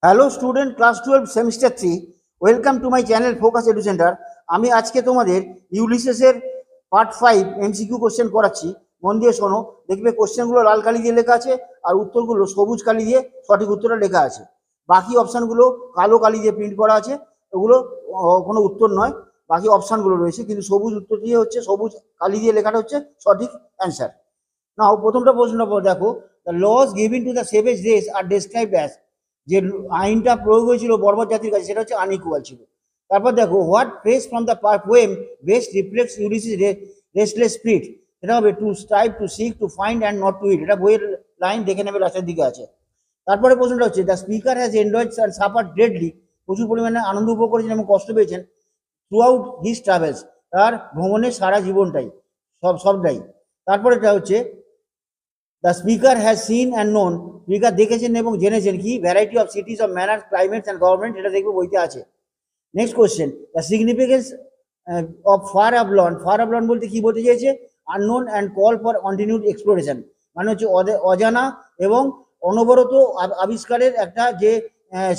Hello student, class 12 semester 3, welcome to my channel focus edu centre. আমি আজকে তোমাদের ইউলিসিসের part 5 MCQ question করাচ্ছি। মন দিয়ে শোনো। দেখবে কোশ্চেনগুলো লাল কালি দিয়ে লেখা আছে আর উত্তরগুলো সবুজ কালি দিয়ে সঠিক উত্তরটা লেখা আছে। বাকি অপশানগুলো কালো কালি দিয়ে প্রিন্ট করা আছে। ওগুলো কোনো উত্তর নয়, বাকি অপশানগুলো রয়েছে, কিন্তু সবুজ উত্তর দিয়ে হচ্ছে, সবুজ কালি দিয়ে লেখাটা হচ্ছে সঠিক অ্যান্সার। নাও প্রথমটা প্রশ্ন দেখো, the laws giving to the savage race are describe as, যে আইনটা প্রয়োগ হয়েছিল বর্বর জাতির কাছে সেটা হচ্ছে আনইকুয়াল ছিল। তারপর দেখো, what phrase from the poem best reflects Ulysses restless spirit, এটা হবে to strive, to seek, to find and not to it. এটা বইয়ের লাইন, দেখে নেবে লাস্টের দিকে আছে। তারপরে প্রশ্নটা হচ্ছে, the speaker has enjoyed and suffer greatly, প্রচুর পরিমাণে আনন্দ উপভোগ করেছেন এবং কষ্ট পেয়েছেন থ্রু আউট হিজ ট্রাভেলস, তার ভ্রমণের সারা জীবনটাই, সবটাই। তারপরে এটা হচ্ছে, the speaker has seen and known, speaker দেখেছেন এবং জেনেছেন কি variety of cities of manners climates and government, এটা দেখবে বইতে আছে। Next question, the significance of far Avalon, far Avalon বলতে কি বলতে চেয়েছে? Unknown and call for continued exploration, মানে হচ্ছে অজানা এবং অনবরত আবিষ্কারের একটা যে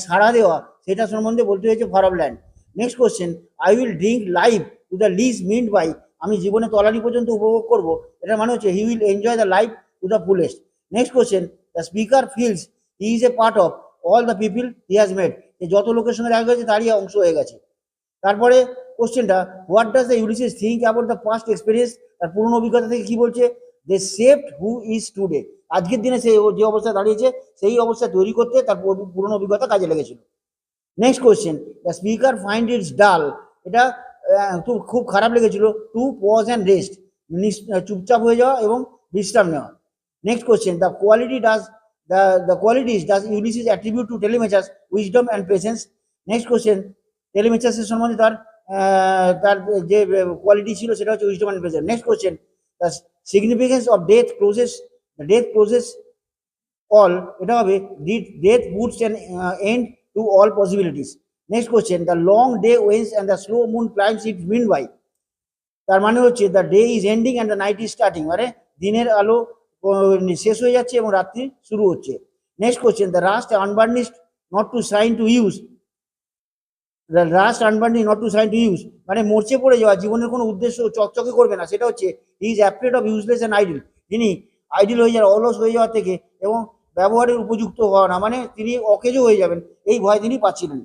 সাড়া দেওয়া, সেটা সম্বন্ধে বলতে হয়েছে far of land. Next question, I will drink life to the lees mint by, আমি জীবনে তলানি পর্যন্ত উপভোগ করবো, এটা মানে হচ্ছে he will enjoy the life to the fullest. Next question, the speaker feels he is a part of all the people he has made, যত লোকের সঙ্গে দেখা গেছে তারই অংশ হয়ে গেছে। তারপরে কোশ্চেনটা, what does the Ulysses think about the past experience, তার পুরনো অভিজ্ঞতা থেকে কি বলছে? দে শেপড হু ইজ টুডে, আজকের দিনে সে যে অবস্থায় দাঁড়িয়েছে সেই অবস্থা তৈরি করতে তার পুরনো অভিজ্ঞতা কাজে লেগেছিল। Next question, the speaker find it's ডাল, এটা খুব খারাপ লেগেছিল টু পজ অ্যান্ড রেস্ট, চুপচাপ হয়ে যাওয়া এবং বিশ্রাম নেওয়া। Next question, the qualities does Ulysses attribute to Telemachus, wisdom and patience. Next question, টেলিমেচাসের সম্বন্ধে তার তার যে কোয়ালিটি ছিল সেটা হচ্ছে wisdom and patience. Next question, the significance of death closes all, এটা হবে death puts an end to all possibilities. Next question, the long day wanes and the slow moon climbs its meanwhile, তার মানে হচ্ছে the day is ending and the night is starting, মানে দিনের আলো শেষ হয়ে যাচ্ছে এবং রাত্রি শুরু হচ্ছে। Next question, the rust unburnished not to shine to use, the rust unburnished not to shine to use, মানে মরচে পড়ে যাওয়া, জীবনের কোনো উদ্দেশ্য চকচকে করবে না, সেটা হচ্ছে he is afraid of useless and idle, যিনি আইডিল হয়ে যাওয়া, অলস হয়ে যাওয়া থেকে এবং ব্যবহারের উপযুক্ত হওয়া না, মানে তিনি অকেজো হয়ে যাবেন, এই ভয় তিনি পাচ্ছিলেন।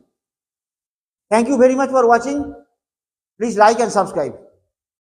Thank you very much for watching. Please like and subscribe.